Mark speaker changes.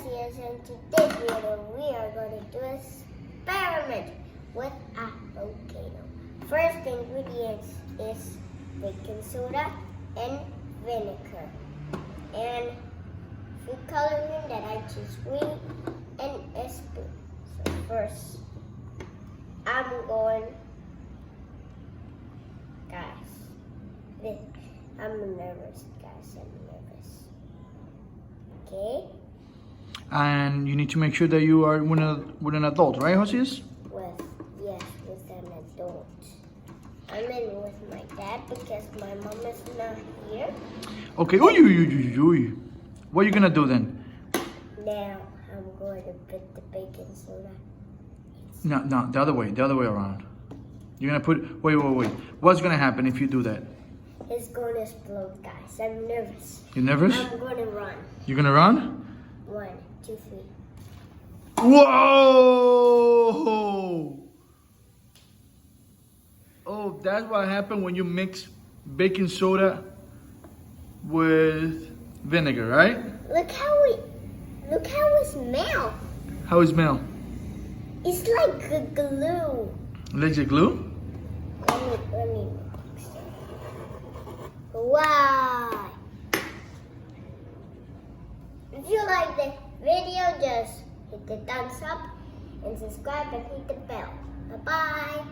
Speaker 1: Josias, and today's video we are going to do an experiment with a volcano. First ingredients is baking soda and vinegar and food coloring that I choose green and a spoon. So first I'm going, guys, I'm nervous, guys, I'm nervous. Okay?
Speaker 2: And you need to make sure that you are with an adult, right, Josias?
Speaker 1: Yes, with an adult. I'm in with my dad because my mom is not here.
Speaker 2: Okay. Oy. What are you gonna do then?
Speaker 1: Now I'm going to put the baking soda.
Speaker 2: No, the other way around. You're gonna put, wait. What's gonna happen if you do that?
Speaker 1: It's going to explode, guys. I'm nervous.
Speaker 2: You're nervous?
Speaker 1: I'm going to run.
Speaker 2: You're gonna run?
Speaker 1: 1, 2, 3.
Speaker 2: Whoa! Oh, that's what happened when you mix baking soda with vinegar, right?
Speaker 1: Look how it smells.
Speaker 2: How it smell?
Speaker 1: It's like a glue.
Speaker 2: Legit glue?
Speaker 1: Let me mix it. Wow. If you like the video, just hit the thumbs up and subscribe and hit the bell. Bye-bye.